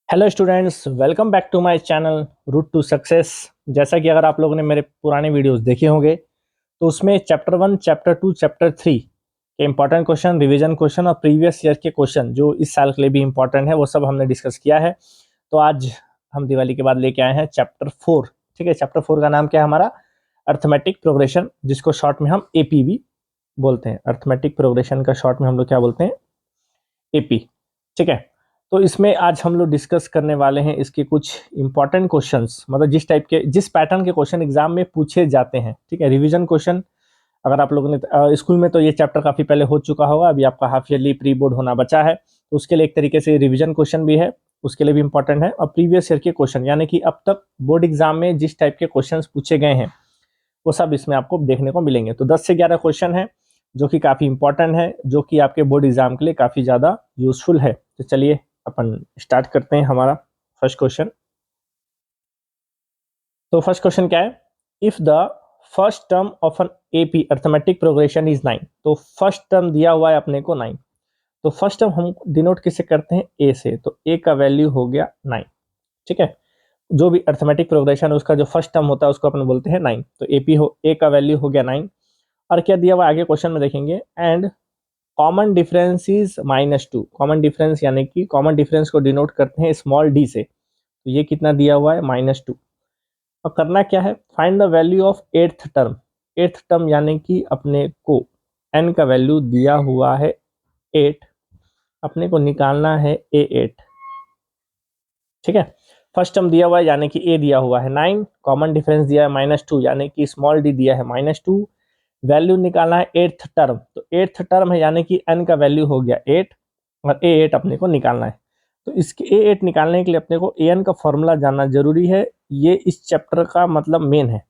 Hello students, welcome back to my channel route to success. जैसा कि अगर आप लोगों ने मेरे पुराने वीडियोस देखे होंगे तो उसमें चैप्टर 1, चैप्टर 2, चैप्टर 3 के इंपॉर्टेंट क्वेश्चन, रिवीजन क्वेश्चन और प्रीवियस ईयर के क्वेश्चन जो इस साल के लिए भी इंपॉर्टेंट है वो सब हमने डिस्कस किया है। तो आज हम दिवाली के बाद लेके आए हैं चैप्टर 4। ठीक है, चैप्टर 4 का नाम क्या है हमारा? अर्थमेटिक प्रोग्रेशन, जिसको शॉर्ट में हम एपीवी बोलते हैं। अर्थमेटिक प्रोग्रेशन का शॉर्ट में हम लोग क्या बोलते हैं? एपी। ठीक है, तो इसमें आज हम लोग डिस्कस करने वाले हैं इसके कुछ इंपॉर्टेंट क्वेश्चंस, मतलब जिस पैटर्न के क्वेश्चन एग्जाम में पूछे जाते हैं। ठीक है, रिवीजन क्वेश्चन। अगर आप लोगों ने स्कूल में तो ये चैप्टर काफी पहले हो चुका होगा, अभी आपका हाफ ईयरली प्री बोर्ड होना बचा है, तो उसके लिए एक तरीके से रिवीजन क्वेश्चन भी है, उसके लिए भी इंपॉर्टेंट है। और प्रीवियस ईयर के क्वेश्चन, यानी कि अब तक बोर्ड एग्जाम में जिस टाइप के क्वेश्चन पूछे गए हैं वो सब इसमें आपको देखने को मिलेंगे। तो 10 से 11 क्वेश्चन है जो कि काफ़ी इंपॉर्टेंट है, जो कि आपके बोर्ड एग्जाम के लिए काफ़ी ज़्यादा यूजफुल है। तो चलिए अपन स्टार्ट करते हैं हमारा फर्स्ट क्वेश्चन। तो फर्स्ट क्वेश्चन क्या है? If the first term of an AP arithmetic progression is 9। तो फर्स्ट टर्म दिया हुआ है अपने को 9। तो फर्स्ट टर्म हम डिनोट किससे करते हैं? ए से। तो ए का वैल्यू हो गया 9। ठीक है, जो भी अर्थमेटिक प्रोग्रेशन उसका जो फर्स्ट टर्म होता है उसको अपन बोलते हैं 9। तो एपी हो, ए का वैल्यू हो गया 9। और क्या दिया हुआ आगे क्वेश्चन में देखेंगे, and common difference is -2। Common difference यानी कि कॉमन डिफरेंस को डिनोट करते हैं स्मॉल डी से। तो ये कितना दिया हुआ है? -2। और करना क्या है? Find the value of eighth term. Eighth term यानी कि अपने को एन का वैल्यू दिया हुआ है 8, अपने को निकालना है A8। ठीक है, फर्स्ट टर्म दिया हुआ है यानी कि ए दिया हुआ है 9, कॉमन डिफरेंस दिया है -2 यानी कि स्मॉल डी दिया है -2, वैल्यू निकालना है एट्थ टर्म। तो एट्थ टर्म है यानी कि एन का वैल्यू हो गया 8 और A8 अपने को निकालना है। तो इसके A8 निकालने के लिए अपने को एन का फॉर्मूला जानना जरूरी है। ये इस चैप्टर का मतलब मेन है।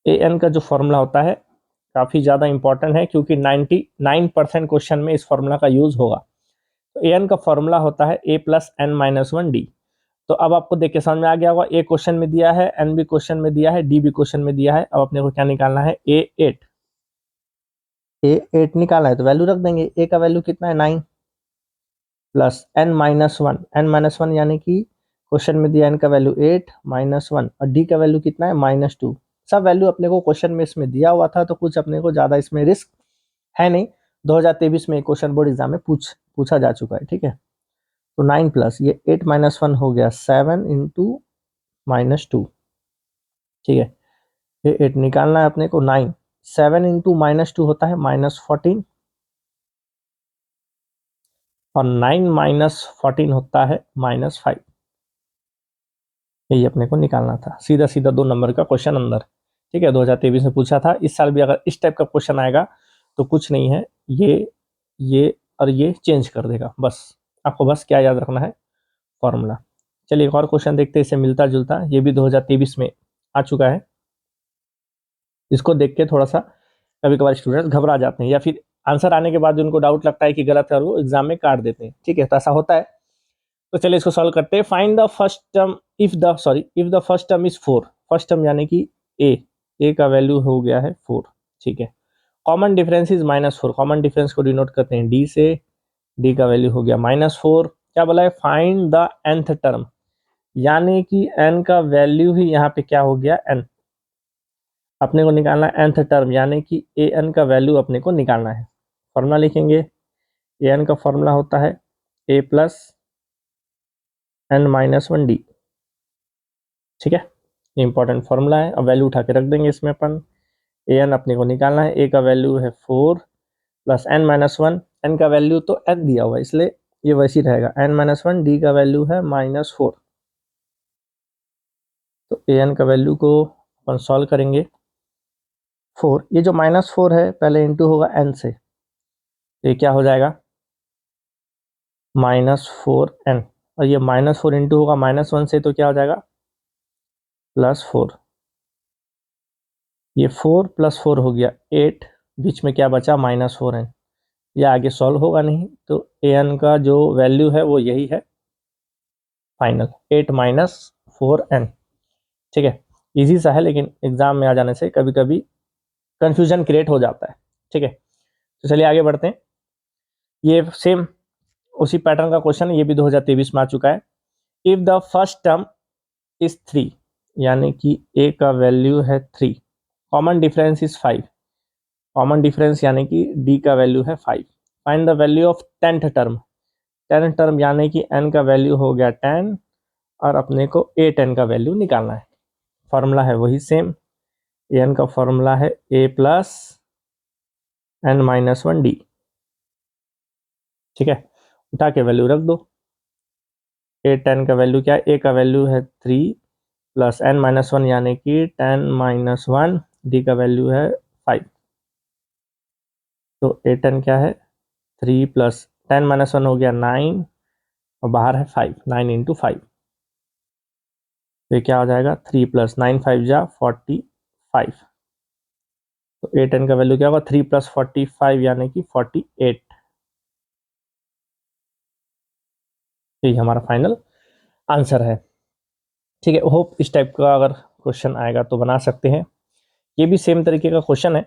एन का जो फॉर्मूला होता है काफ़ी ज़्यादा इंपॉर्टेंट है, क्योंकि 99% क्वेश्चन में इस फॉर्मूला का यूज़ होगा। तो एन का फॉर्मूला होता है A+n-1D। तो अब आपको देख के समझ में आ गया होगा, ए क्वेश्चन में दिया है, एन भी क्वेश्चन में दिया है, डी भी क्वेश्चन में दिया है। अब अपने को क्या निकालना है? A8। A8 निकालना है तो वैल्यू रख देंगे। ए का वैल्यू कितना है? 9 प्लस n-1। n-1 यानी कि क्वेश्चन में दिया एन का वैल्यू 8 -1 और डी का वैल्यू कितना है? -2। सब वैल्यू अपने को क्वेश्चन में इसमें दिया हुआ था, तो कुछ अपने को ज़्यादा इसमें रिस्क है नहीं। 2023 में क्वेश्चन बोर्ड एग्जाम में पूछा जा चुका है। ठीक है, तो 9 प्लस ये 8 -1 हो गया 7 इंटू -2। ठीक है, ये 8 निकालना है अपने को 9। 7 इंटू -2 होता है -14 और 9 -14 होता है -5। यही अपने को निकालना था। सीधा सीधा 2 नंबर का क्वेश्चन अंदर। ठीक है, 2023 में पूछा था। इस साल भी अगर इस टाइप का क्वेश्चन आएगा तो कुछ नहीं है, ये और ये चेंज कर देगा। बस आपको बस क्या याद रखना है? फॉर्मूला। चलिए एक और क्वेश्चन देखते हैं इससे मिलता जुलता। ये भी 2023 में आ चुका है। इसको देख के थोड़ा सा कभी कभार स्टूडेंट्स घबरा जाते हैं, या फिर आंसर आने के बाद उनको डाउट लगता है कि गलत है और वो एग्जाम में काट देते हैं। ठीक है, तो ऐसा होता है। तो चलिए इसको सॉल्व करते हैं। Find the first term if the first term is 4। First term यानी कि ए का वैल्यू हो गया है 4। ठीक है, common difference is -4। Common difference को डिनोट करते हैं डी से। डी का वैल्यू हो गया -4। क्या बोला है? फाइंड द nth टर्म, यानी कि n का वैल्यू ही यहाँ पे क्या हो गया? n। अपने को निकालना है nth टर्म, यानी कि an का वैल्यू अपने को निकालना है। फॉर्मूला लिखेंगे। an का फॉर्मूला होता है A+n-1D। ठीक है, इंपॉर्टेंट फॉर्मूला है। अब वैल्यू उठा के रख देंगे इसमें अपन। an अपने को निकालना है। a का वैल्यू है 4 प्लस n-1। n का वैल्यू तो n दिया हुआ है इसलिए ये वैसे ही रहेगा n-1। d का वैल्यू है -4। तो an का वैल्यू को अपन सॉल्व करेंगे। 4, ये जो -4 है पहले इंटू होगा n से, ये क्या हो जाएगा? -4n। और ये -4 इंटू होगा -1 से, तो क्या हो जाएगा? +4। ये 4 + 4 हो गया 8, बीच में क्या बचा? -4n। ये आगे सॉल्व होगा नहीं, तो an का जो वैल्यू है वो यही है फाइनल, 8 -4n। ठीक है, इजी सा है, लेकिन एग्जाम में आ जाने से कभी कभी कंफ्यूजन क्रिएट हो जाता है। ठीक है, तो चलिए आगे बढ़ते हैं। ये सेम उसी पैटर्न का क्वेश्चन, ये भी 2023 में आ चुका है। If the first term is 3, यानी कि ए का वैल्यू है 3, common difference is 5, common difference यानी कि डी का वैल्यू है 5, find the value of 10th term. 10th term यानी कि एन का वैल्यू हो गया 10 और अपने को ए 10 का वैल्यू निकालना है। फॉर्मूला है वही सेम, एन का फॉर्मूला है ए प्लस एन माइनस 1 डी। ठीक है, उठा के वैल्यू रख दो। ए 10 का वैल्यू क्या है, ए का वैल्यू है 3 प्लस एन माइनस 1 यानी कि 10 माइनस 1, डी का वैल्यू है 5। तो ए 10 क्या है, 3 प्लस 10 माइनस 1 हो गया 9 और बाहर है 5, 9 इंटू 5। तो ये क्या हो जाएगा, 3 प्लस 9 5 जा 45। तो ए 10 का वैल्यू क्या होगा, 3 प्लस 45 यानी कि 48। ये हमारा फाइनल आंसर है। ठीक है, होप इस टाइप का अगर क्वेश्चन आएगा तो बना सकते हैं। ये भी सेम तरीके का क्वेश्चन है,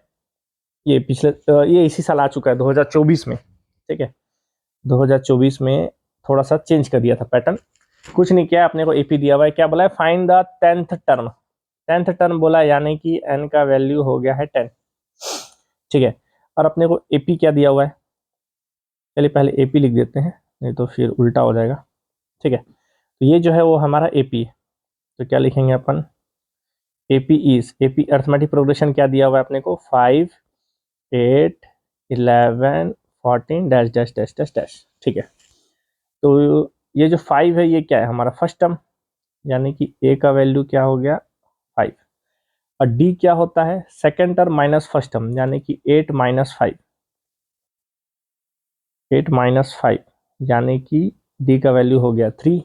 ये पिछले ये इसी साल आ चुका है 2024 में। ठीक है, 2024 में थोड़ा सा चेंज कर दिया था पैटर्न, कुछ नहीं किया, अपने को एपी दिया हुआ है। क्या बोला है, find the 10th term. 10th term बोला यानी कि एन का वैल्यू हो गया है 10। ठीक है, और अपने को एपी क्या दिया हुआ है, चलिए पहले एपी लिख देते हैं, नहीं तो फिर उल्टा हो जाएगा। ठीक है, तो ये जो है वो हमारा एपी है। तो क्या लिखेंगे अपन, AP is, AP arithmetic progression क्या दिया हुआ है अपने को, 5 8 11 14 dash dash dash dash dash. ठीक है, तो ये जो 5 है ये क्या है, हमारा फर्स्ट टर्म, यानी कि ए का वैल्यू क्या हो गया 5, और डी क्या होता है, second term minus first term, यानी कि 8 माइनस 5, 8 माइनस 5 यानी कि डी का वैल्यू हो गया 3।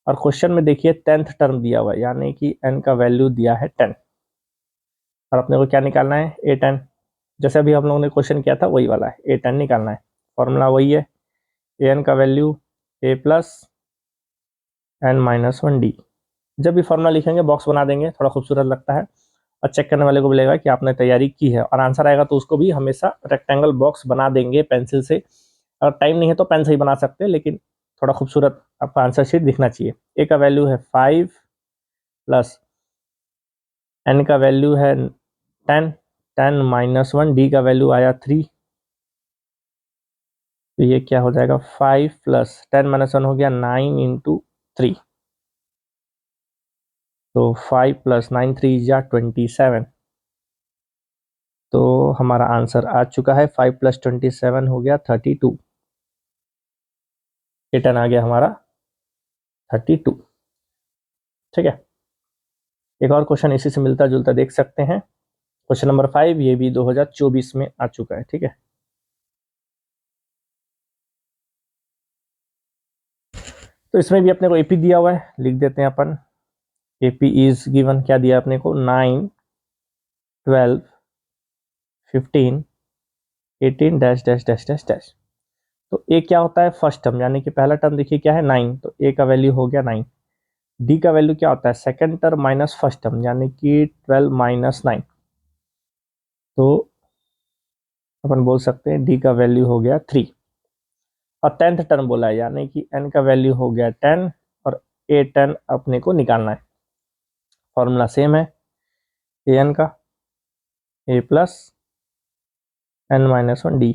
और क्वेश्चन में देखिए 10th टर्म दिया हुआ है, यानी कि एन का वैल्यू दिया है 10, और अपने को क्या निकालना है, ए 10। जैसे अभी हम लोगों ने क्वेश्चन किया था वही वाला है, ए 10 निकालना है। फॉर्मूला वही है, ए एन का वैल्यू ए प्लस एन माइनस 1 डी। जब भी फॉर्मूला लिखेंगे बॉक्स बना देंगे, थोड़ा खूबसूरत लगता है, और चेक करने वाले को मिलेगा कि आपने तैयारी की है, और आंसर आएगा तो उसको भी हमेशा रेक्टेंगल बॉक्स बना देंगे पेंसिल से। अगर टाइम नहीं है तो पेन से ही बना सकते हैं, लेकिन थोड़ा खूबसूरत आपका आंसर शीट दिखना चाहिए। ए का वैल्यू है 5 प्लस एन का वैल्यू है 10, 10 माइनस 1, डी का वैल्यू आया 3। तो ये क्या हो जाएगा, 5 प्लस 10 माइनस 1 हो गया 9 इंटू 3। तो 5 प्लस 9 3 जा 27। तो हमारा आंसर आ चुका है, 5 प्लस 27 हो गया 32। रिटर्न आ गया हमारा 32। ठीक है, एक और क्वेश्चन इसी से मिलता जुलता देख सकते हैं, क्वेश्चन नंबर 5, ये भी 2024 में आ चुका है। ठीक है, तो इसमें भी अपने को एपी दिया हुआ है, लिख देते हैं अपन। एपी इज गिवन, क्या दिया अपने को, 9 12 15 18 dash dash dash dash dash. तो ए क्या होता है, फर्स्ट टर्म, यानी कि पहला टर्म देखिए क्या है 9, तो ए का वैल्यू हो गया 9। डी का वैल्यू क्या होता है, second term minus first term, यानी कि 12 माइनस 9। तो अपन बोल सकते हैं डी का वैल्यू हो गया 3। और 10th टर्म बोला है, यानी कि एन का वैल्यू हो गया 10 और ए 10 अपने को निकालना है। फॉर्मूला सेम है, ए एन का ए प्लस एन माइनस 1 डी।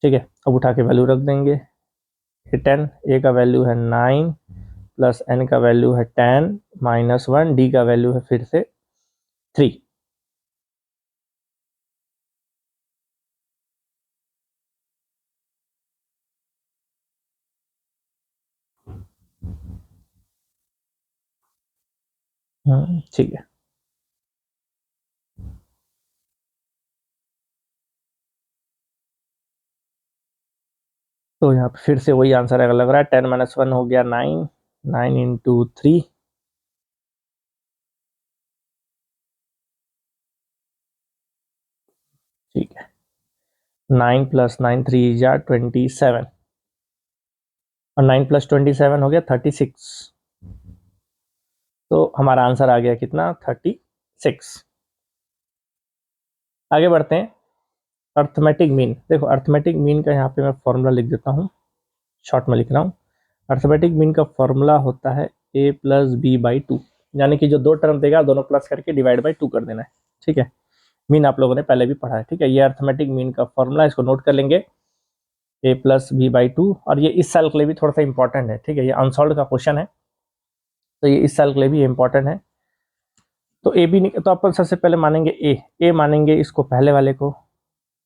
ठीक है, अब उठा के वैल्यू रख देंगे। ए 10, ए का वैल्यू है 9 प्लस एन का वैल्यू है 10 माइनस 1, डी का वैल्यू है फिर से 3। ठीक है, तो यहाँ पे फिर से वही आंसर है, लग रहा है 10 माइनस 1 हो गया 9, 9 इंटू 3। ठीक है, 9 प्लस 9 3 जा 27, और 9 प्लस 27 हो गया 36। तो हमारा आंसर आ गया कितना, 36। आगे बढ़ते हैं, अर्थमेटिक मीन, देखो अर्थमेटिक मीन का यहाँ पे मैं फॉर्मूला लिख देता हूँ, शॉर्ट में लिख रहा हूँ। अर्थमेटिक मीन का फॉर्मूला होता है a plus B by two, यानी कि जो दो टर्म देगा दोनों प्लस करके डिवाइड बाई टू कर देना है, ठीक है। मीन आप लोगों ने पहले भी पढ़ा है, ठीक है। ये अर्थमेटिक मीन का फॉर्मूला, इसको नोट कर लेंगे, a plus B by two. और ये इस साल के लिए भी थोड़ा सा इंपॉर्टेंट है, ठीक है, ये अनसॉल्व का क्वेश्चन है, तो ये इस साल के लिए भी इंपॉर्टेंट है। तो ए बी, तो अपन सबसे पहले मानेंगे ए मानेंगे इसको पहले वाले को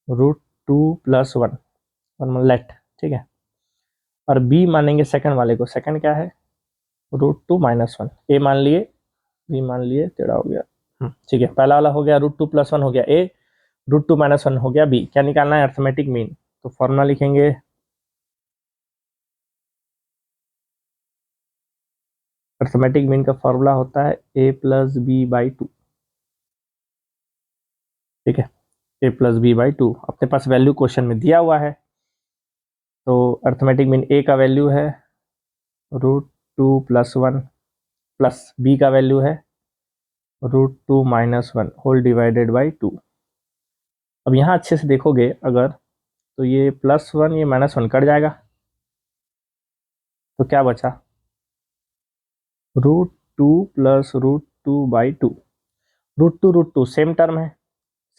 √2 + 1 लेट, ठीक है। और बी मानेंगे सेकंड वाले को, सेकंड क्या है √2 - 1। ए मान लिए, बी मान लिए, टेढ़ा हो गया, ठीक है। पहला वाला हो गया √2 + 1 हो गया ए, √2 - 1 हो गया बी। क्या निकालना है, अर्थमेटिक मीन। तो फॉर्मूला लिखेंगे, अर्थमेटिक मीन का फॉर्मूला होता है a plus B by two, ठीक है, a plus B by two. अपने पास वैल्यू क्वेश्चन में दिया हुआ है, तो अर्थमेटिक मीन a का वैल्यू है √2 + 1 प्लस b का वैल्यू है √2 - 1 होल डिवाइडेड बाई 2। अब यहाँ अच्छे से देखोगे अगर, तो ये +1 ये -1 कट जाएगा, तो क्या बचा √2 + √2/2। √2 सेम टर्म है,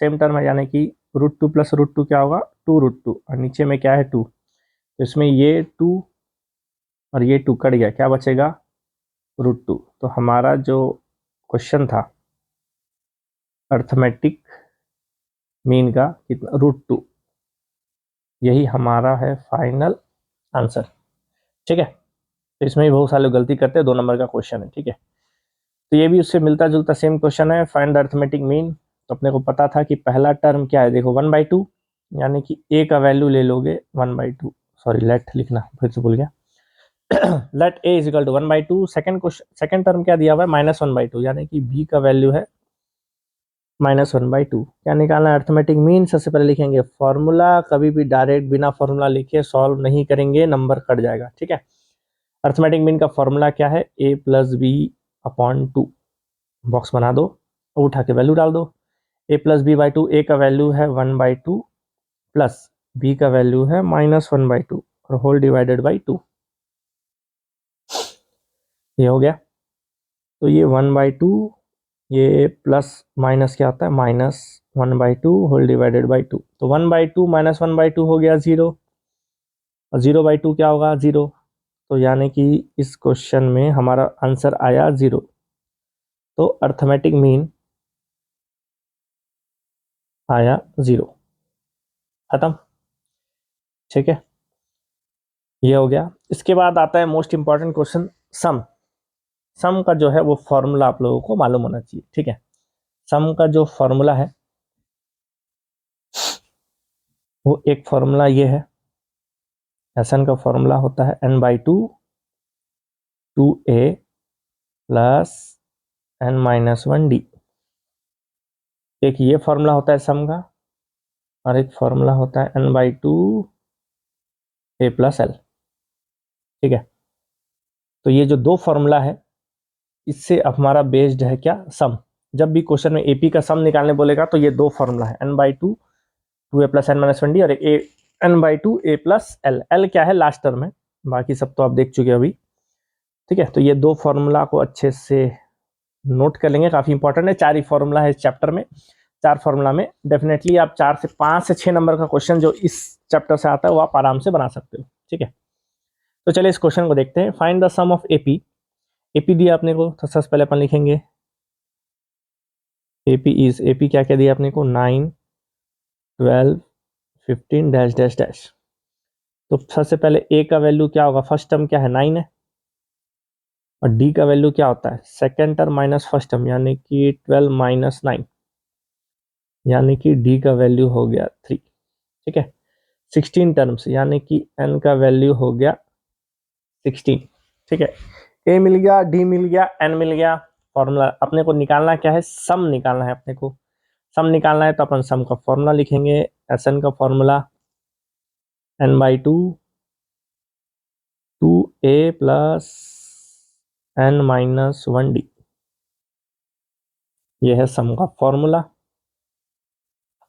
सेम टर्म है, यानी कि √2 + √2 क्या होगा 2√2, और नीचे में क्या है 2, तो इसमें ये 2 और ये 2 कट गया, क्या बचेगा √2। तो हमारा जो क्वेश्चन था अर्थमेटिक मीन का कितना √2, यही हमारा है फाइनल आंसर, ठीक है। तो इसमें भी बहुत सारे लोग गलती करते हैं, 2 नंबर का क्वेश्चन है, ठीक है। तो ये भी उससे मिलता जुलता सेम क्वेश्चन है, फाइंड द अर्थमेटिक मीन। तो अपने को पता था कि पहला टर्म क्या है, देखो 1/2, यानी कि a का वैल्यू ले लोगे 1/2, सॉरी लेट लिखना फिर से भूल गया, let a is equal to 1/2। Second question, second term क्या दिया हुआ है -1/2, यानी कि b का वैल्यू है -1/2। क्या निकालना है, अर्थमेटिक मीन। सबसे पहले लिखेंगे फॉर्मूला, कभी भी डायरेक्ट बिना फॉर्मूला लिखे सॉल्व नहीं करेंगे, नंबर कट जाएगा, ठीक है। अर्थमेटिक मीन का फॉर्मूला क्या है, a plus B upon 2, box बना दो, उठा के वैल्यू डाल दो। a plus B by two, A का वैल्यू है 1/2 प्लस b का वैल्यू है -1/2 और होल डिवाइडेड बाई 2, ये हो गया। तो ये 1/2, ये प्लस माइनस क्या होता है -1/2 होल डिवाइडेड बाई 2, तो 1/2 - 1/2 हो गया 0, और 0/2 क्या होगा 0, तो यानी कि इस क्वेश्चन में हमारा आंसर आया 0। तो अर्थमेटिक मीन आया 0, खत्म, ठीक है, ये हो गया। इसके बाद आता है मोस्ट इंपॉर्टेंट क्वेश्चन, सम। सम का जो है वो फॉर्मूला आप लोगों को मालूम होना चाहिए, ठीक है। सम का जो फॉर्मूला है वो एक फॉर्मूला ये है, एसन का फॉर्मूला होता है n/2 2a प्लस n-1d। एक ये फॉर्मूला होता है सम का, और एक फॉर्मूला होता है n/2 a प्लस l, ठीक है। तो ये जो दो फॉर्मूला है इससे हमारा बेस्ड है क्या, सम। जब भी क्वेश्चन में एपी का सम निकालने बोलेगा तो ये दो फॉर्मूला है, n/2 2a प्लस n-1d और एक n/2 a plus l। l क्या है लास्ट टर्म है, बाकी सब तो आप देख चुके अभी, ठीक है। तो ये दो फॉर्मूला को अच्छे से नोट कर लेंगे, काफी इंपॉर्टेंट है। 4 ही फॉर्मूला है इस चैप्टर में, 4 फॉर्मूला में डेफिनेटली आप 4 से 5 से 6 नंबर का क्वेश्चन जो इस चैप्टर से आता है वो आप आराम से बना सकते हो, ठीक है। तो चलिए इस क्वेश्चन को देखते हैं, find the sum of AP. AP दिया अपने को, तो सबसे पहले अपन लिखेंगे एपी इज, एपी क्या क्या दिया अपने को 9 12 15 डैश डैश डैश। तो सबसे पहले ए का वैल्यू क्या होगा, फर्स्ट टर्म क्या है 9 है, और डी का वैल्यू क्या होता है second term minus first term, यानी कि 12 - 9, यानी कि डी का वैल्यू हो गया 3, ठीक है। 16 टर्म्स, यानी कि एन का वैल्यू हो गया 16, ठीक है। ए मिल गया, डी मिल गया, एन मिल गया। फॉर्मूला अपने को निकालना क्या है, सम निकालना है अपने को। सम निकालना है तो अपन सम का फॉर्मूला लिखेंगे, एस एन का formula n/2 2a plus n-1d, ये है सम का फॉर्मूला।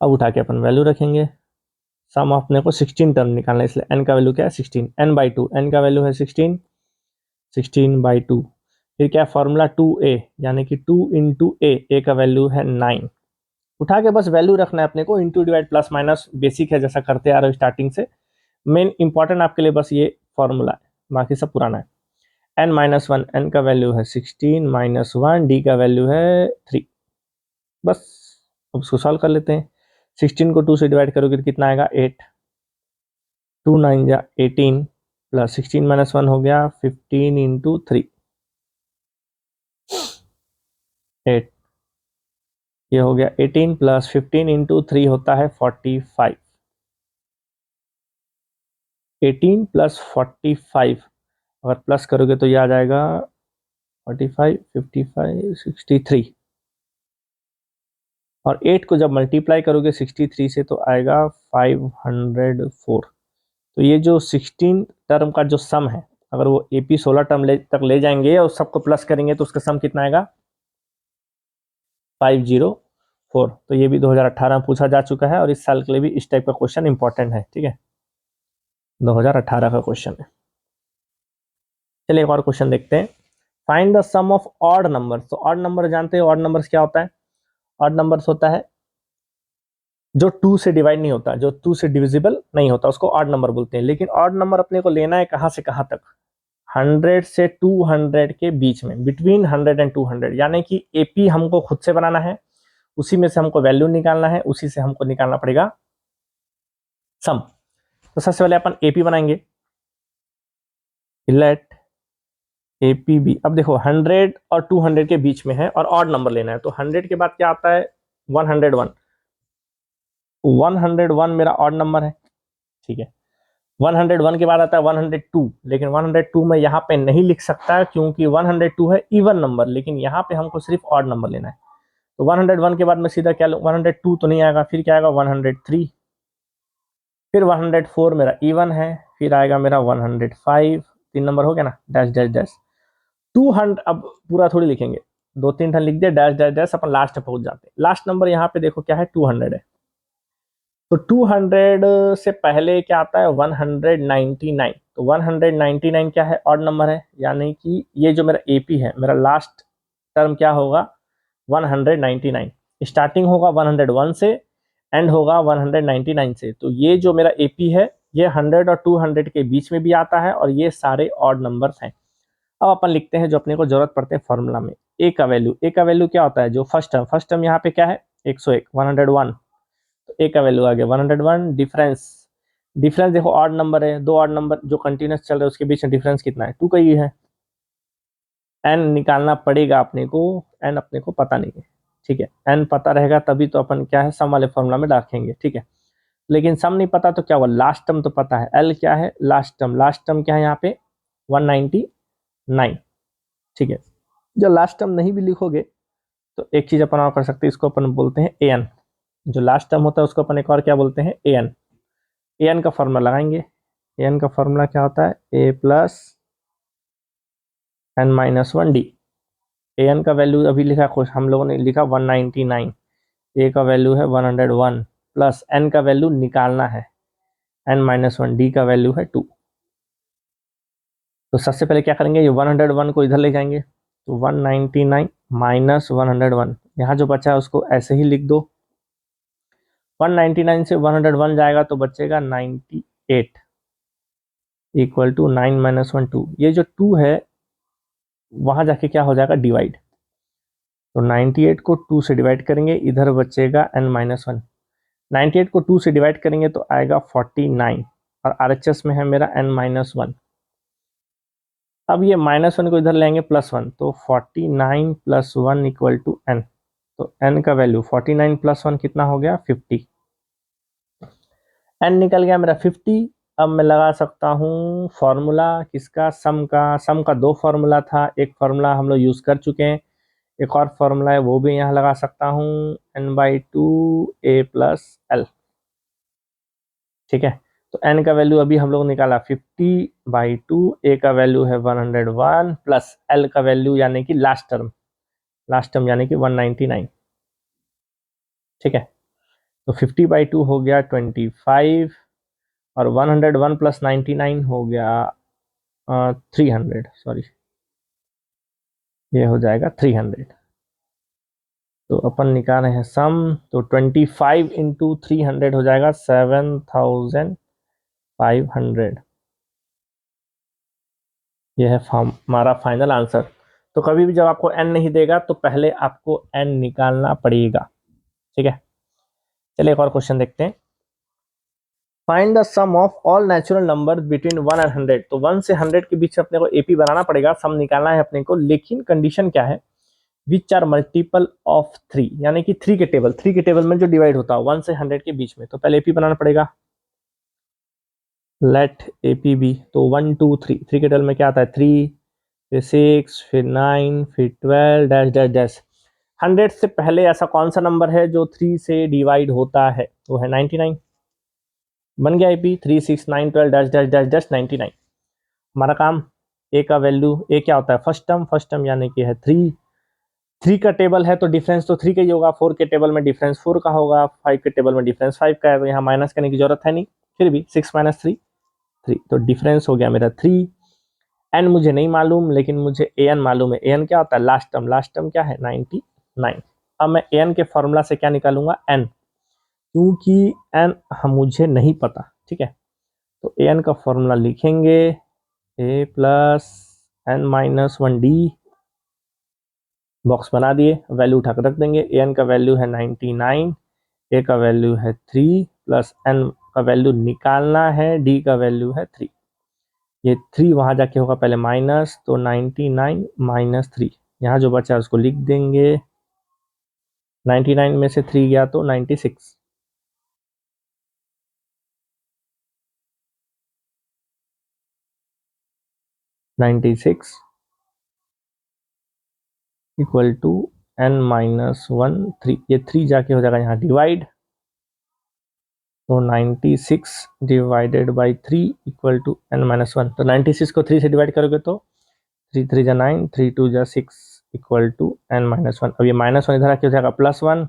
अब उठा के अपन वैल्यू रखेंगे, सम अपने को 16 टर्म निकालना है, इसलिए n का वैल्यू क्या है 16, n/2, n का वैल्यू है 16, 16/2। फिर क्या है फॉर्मूला 2a, यानी कि 2 इंटू a का वैल्यू है 9। उठा के बस वैल्यू रखना है अपने को, into divide plus minus, basic है जैसा करते आ रहे हो स्टार्टिंग से। मेन इंपॉर्टेंट आपके लिए बस ये फॉर्मूला है, बाकी सब पुराना है। n-1, n का वैल्यू है 16 -1, d का वैल्यू है 3। बस अब उसको सॉल्व कर लेते हैं। 16 को 2 से डिवाइड करोगे तो कितना आएगा 8, 2 9 जा 18 प्लस 16 -1 हो गया 15 इंटू 3, 8। ये हो गया 18 प्लस 15 इंटू 3 होता है 45। 18 प्लस 45 अगर प्लस करोगे तो ये आ जाएगा 45, 55, 63। और 8 को जब मल्टीप्लाई करोगे 63 से तो आएगा 504। तो ये जो 16 टर्म का जो सम है, अगर वो AP 16 टर्म तक ले जाएंगे और सबको प्लस करेंगे तो उसका सम कितना आएगा 504। तो ये भी 2018 में पूछा जा चुका है और इस साल के लिए भी इस टाइप का क्वेश्चन इंपॉर्टेंट है। ठीक है, 2018 का क्वेश्चन है। चलिए एक और क्वेश्चन देखते हैं। Find the sum of odd number. तो ऑड नंबर जानते हो, ऑड नंबर्स क्या होता है? ऑड नंबर्स होता है जो 2 से डिवाइड नहीं होता, जो 2 से डिविजिबल नहीं होता, उसको ऑड नंबर बोलते हैं। लेकिन ऑड नंबर अपने को लेना है कहां से कहां तक? 100 से 200 के बीच में, बिटवीन 100 एंड 200। यानी कि AP हमको खुद से बनाना है, उसी में से हमको वैल्यू निकालना है, उसी से हमको निकालना पड़ेगा सम। तो सबसे पहले अपन AP बनाएंगे, लेट APB। अब देखो 100 और 200 के बीच में है और ऑड नंबर लेना है, तो 100 के बाद क्या आता है 101। 101 मेरा ऑड नंबर है, ठीक है। 101 के बाद आता है 102, लेकिन 102 में यहाँ पे नहीं लिख सकता क्योंकि 102 है इवन नंबर, लेकिन यहाँ पे हमको सिर्फ ऑड नंबर लेना है। तो 101 के बाद मैं सीधा क्या लूँ, 102 तो नहीं आएगा, फिर क्या आएगा 103, फिर 104 मेरा इवन है, फिर आएगा मेरा 105, 3 नंबर हो गया ना, डैश डैश डैश 200। अब पूरा थोड़ी लिखेंगे, 2-3 लिख दिया, डैश डैश डैश, अपन लास्ट में पहुंच जाते हैं। लास्ट नंबर यहाँ पे देखो क्या है 200 है, तो 200 से पहले क्या आता है 199। तो 199 क्या है ऑड नंबर है, यानी कि ये जो मेरा AP है, मेरा लास्ट टर्म क्या होगा 199। स्टार्टिंग होगा 101 से, एंड होगा 199 से। तो ये जो मेरा AP है ये 100 और 200 के बीच में भी आता है और ये सारे ऑड नंबर्स हैं। अब अपन लिखते हैं जो अपने को जरूरत पड़ते हैं फॉर्मूला में। ए का वैल्यू क्या होता है, जो फर्स्ट टर्म यहाँ पे क्या है 101, 101। तो ए का वैल्यू आ गया 101। डिफरेंस देखो ऑड नंबर है, दो ऑड नंबर जो कंटिन्यूस चल रहे हैं उसके बीच में डिफरेंस कितना है 2 का ही है। एन निकालना पड़ेगा अपने को, एन अपने को पता नहीं है, ठीक है। एन पता रहेगा तभी तो अपन क्या है सम वाले फॉर्मूला में रखेंगे, ठीक है। लेकिन सम नहीं पता तो क्या हुआ, लास्ट टर्म तो पता है, एल क्या है लास्ट टर्म क्या है यहाँ पे 199, ठीक है। जो लास्ट टर्म नहीं भी लिखोगे तो एक चीज अपन और कर सकते हैं, इसको अपन बोलते हैं AN। जो लास्ट टर्म होता है उसको अपन एक और क्या बोलते हैं AN। AN का फॉर्मूला लगाएंगे। AN का फॉर्मूला क्या होता है A प्लस n-1D। AN का वैल्यू अभी लिखा कुछ हम लोगों ने लिखा 199, A का वैल्यू है 101 प्लस n का वैल्यू निकालना है n-1, D का वैल्यू है 2। तो सबसे पहले क्या करेंगे, ये 101 को इधर ले जाएंगे, तो 199 माइनस 101, यहाँ जो बचा है उसको ऐसे ही लिख दो। 199 से 101 जाएगा तो बचेगा 98 इक्वल टू 9 - 1 2। ये जो 2 है वहां जाके क्या हो जाएगा डिवाइड, तो 98 को 2 से डिवाइड करेंगे, इधर बचेगा n-1। 98 को 2 से डिवाइड करेंगे तो आएगा 49 और RHS में है मेरा n-1। अब ये -1 को इधर लेंगे +1, तो 49 + 1 इक्वल टू n। तो n का वैल्यू 49 + 1 कितना हो गया 50। n निकल गया मेरा 50। अब मैं लगा सकता हूँ फॉर्मूला किसका, सम का 2 फॉर्मूला था, एक फॉर्मूला हम लोग यूज कर चुके हैं, एक और फॉर्मूला है वो भी यहाँ लगा सकता हूँ n/2 a + l, ठीक है। तो n का वैल्यू अभी हम लोग निकाला 50/2, a का वैल्यू है 101 प्लस l का वैल्यू यानी कि लास्ट टर्म यानी कि 199, ठीक है। तो 50/2 हो गया 25 और 101 प्लस 99 हो गया 300, सॉरी ये हो जाएगा 300। तो अपन निकाल रहे हैं सम, तो 25 इंटू 300 हो जाएगा 7500। यह है हमारा फाइनल आंसर। तो कभी भी जब आपको n नहीं देगा तो पहले आपको n निकालना पड़ेगा। ठीक है, चलिए एक और क्वेश्चन देखते हैं। Find the sum of all natural number between 1 and 100। तो 1 से 100 के बीच अपने को एपी बनाना पड़ेगा, सम निकालना है अपने को, लेकिन कंडीशन क्या है, विच आर मल्टीपल ऑफ 3, यानी कि 3 के टेबल में जो डिवाइड होता है 1 से 100 के बीच में। तो पहले एपी बनाना पड़ेगा, लेट एपी बी। तो 1 2 3, 3 के टेबल में क्या आता है 3, फिर 6, फिर 9, फिर 12 डैश डैश डैश। 100 से पहले ऐसा कौन सा नंबर है जो 3 से डिवाइड होता है, वो है 99। बन गया AP 3 6 9 12 dash dash dash dash 99। हमारा काम, ए का वैल्यू, ए क्या होता है फर्स्ट टर्म यानी कि है 3। 3 का टेबल है तो डिफरेंस तो 3 का ही होगा, 4 के टेबल में डिफरेंस 4 का होगा, 5 के टेबल में डिफरेंस 5 का है, तो यहाँ माइनस करने की जरूरत है नहीं। फिर भी 6 माइनस 3 3, तो डिफरेंस हो गया मेरा 3। एन मुझे नहीं मालूम, लेकिन मुझे ए एन मालूम है। ए एन क्या होता है लास्ट टर्म क्या है 99। अब मैं ए एन के फॉर्मूला से क्या निकालूंगा एन, क्योंकि एन मुझे नहीं पता। ठीक है, तो ए एन का फॉर्मूला लिखेंगे A plus N minus 1 D, box बना दिए, वैल्यू उठाकर रख देंगे। ए एन का वैल्यू है 99, ए का वैल्यू है 3, प्लस एन का वैल्यू निकालना है, डी का वैल्यू है 3। ये 3 वहां जाके होगा पहले माइनस, तो 99 माइनस 3, यहाँ जो बचा है उसको लिख देंगे। 99 में से 3 गया तो 96, 96 इक्वल टू एन माइनस 1 3। ये 3 जाके हो जाएगा यहाँ डिवाइड, तो 96 divided by 3 equal to n minus 1। तो 96 को 3 से डिवाइड करोगे तो 3 3 जा 9, 3 2 जा 6 इक्वल टू एन माइनस 1। अब ये माइनस 1 इधर आके हो जाएगा +1,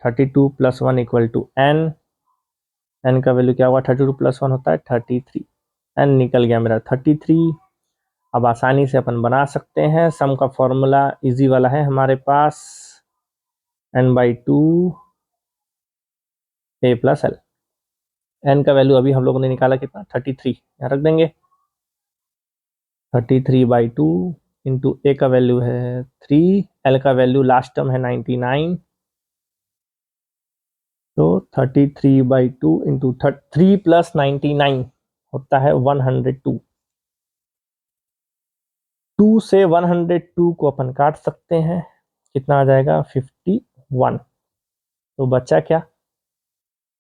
32 + 1 इक्वल टू एन। एन का वैल्यू क्या हुआ 32 + 1 होता है 33। एन निकल गया मेरा 33। अब आसानी से अपन बना सकते हैं, सम का फॉर्मूला इजी वाला है हमारे पास, n/2 a + l। एन का वैल्यू अभी हम लोगों ने निकाला कितना 33, यहाँ रख देंगे। 33/2 इंटू ए का वैल्यू है 3, एल का वैल्यू लास्ट टर्म है 99, तो 33/2 इंटू 3 + 99 होता है 102। 2 से 102 को अपन काट सकते हैं, कितना आ जाएगा 51। तो बचा क्या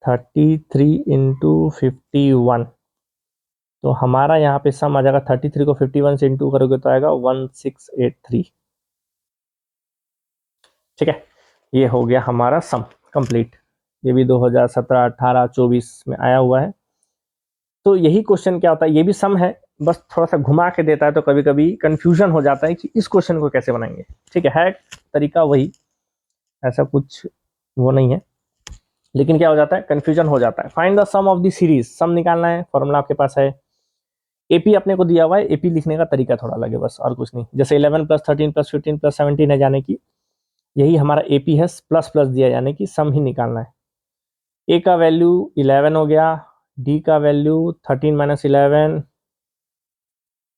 33 इंटू 51। तो हमारा यहाँ पे सम आ जाएगा 33 को 51 से इंटू करोगे तो आएगा 1683। ठीक है, ये हो गया हमारा सम कंप्लीट। ये भी 2017 18 24 में आया हुआ है। तो यही क्वेश्चन क्या होता है, ये भी सम है, बस थोड़ा सा घुमा के देता है, तो कभी कभी कंफ्यूजन हो जाता है कि इस क्वेश्चन को कैसे बनाएंगे। ठीक है तरीका वही, ऐसा कुछ वो नहीं है, लेकिन क्या हो जाता है कंफ्यूजन हो जाता है। Find the sum of the series, sum निकालना है, फॉर्मूला आपके पास है। एपी अपने को दिया हुआ है, एपी लिखने का तरीका थोड़ा अलग है, बस और कुछ नहीं। जैसे 11 + 13 + 15 + 17 है, जाने की यही हमारा एपी है, प्लस प्लस दिया यानी कि सम ही निकालना है। ए का वैल्यू 11 हो गया, डी का वैल्यू 13 - 11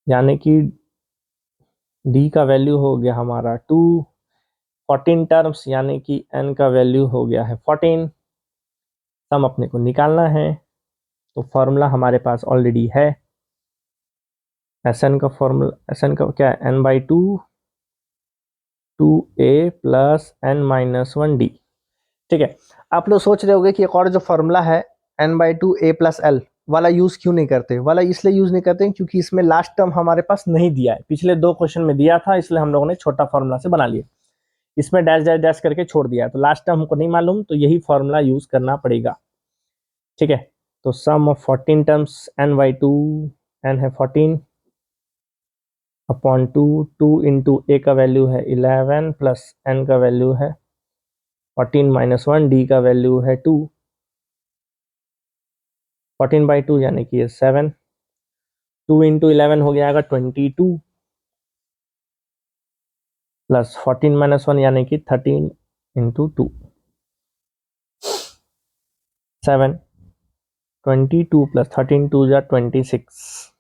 यानी कि डी का वैल्यू हो गया हमारा 2। 14 टर्म्स यानी कि एन का वैल्यू हो गया है 14। सम अपने को निकालना है, तो फॉर्मूला हमारे पास ऑलरेडी है। एन का फॉर्मूला, एन का क्या है n/2 2a + n-1d। ठीक है, आप लोग सोच रहे होंगे कि एक और जो फॉर्मूला है n/2 a + l वाला यूज क्यों नहीं करते। वाला इसलिए यूज नहीं करते क्योंकि इसमें लास्ट टर्म हमारे पास नहीं दिया है, पिछले 2 क्वेश्चन में दिया था, इसलिए हम लोगों ने छोटा फॉर्मूला से बना लिया। इसमें डैश डैश डैश करके छोड़ दिया है, तो लास्ट टर्म हमको नहीं मालूम, तो यही फॉर्मूला यूज करना पड़ेगा। ठीक है, तो सम ऑफ 14 टर्म्स n/2, n है 14 अपॉन 2, 2 इंटू ए का वैल्यू है 11 प्लस एन का वैल्यू है 14 - 1, डी का वैल्यू है 2। 14/2 यानी कि ये 7, 2 इंटू 11 हो गया 22 प्लस 14 माइनस 1 यानी कि 13 इंटू 2, 7, 22 प्लस 13 2 जा 26,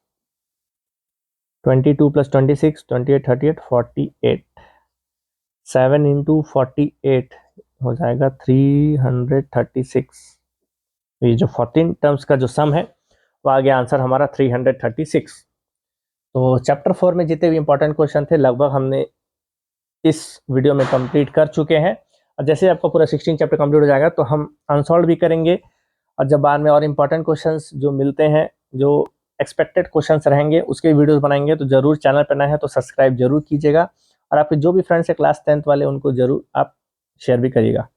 22 प्लस 26 28 38 48, 7 इंटू 48 हो जाएगा 336। ये जो 14 टर्म्स का जो सम है वो आ गया आंसर हमारा 336। तो चैप्टर 4 में जितने भी इंपॉर्टेंट क्वेश्चन थे लगभग हमने इस वीडियो में कंप्लीट कर चुके हैं। और जैसे आपका पूरा 16 चैप्टर कंप्लीट हो जाएगा तो हम अनसॉल्व भी करेंगे, और जब बाद में और इंपॉर्टेंट क्वेश्चंस जो मिलते हैं, जो एक्सपेक्टेड क्वेश्चंस रहेंगे, उसके वीडियोस बनाएंगे। तो जरूर चैनल पर नए हैं तो सब्सक्राइब जरूर कीजिएगा, और आपके जो भी फ्रेंड्स है क्लास 10th वाले उनको जरूर आप शेयर भी करिएगा।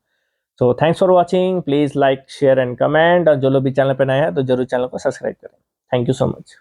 So thanks for watching, please like share and comment, और जो लोग भी चैनल पर नए हैं तो जरूर चैनल को सब्सक्राइब करें। Thank you so much.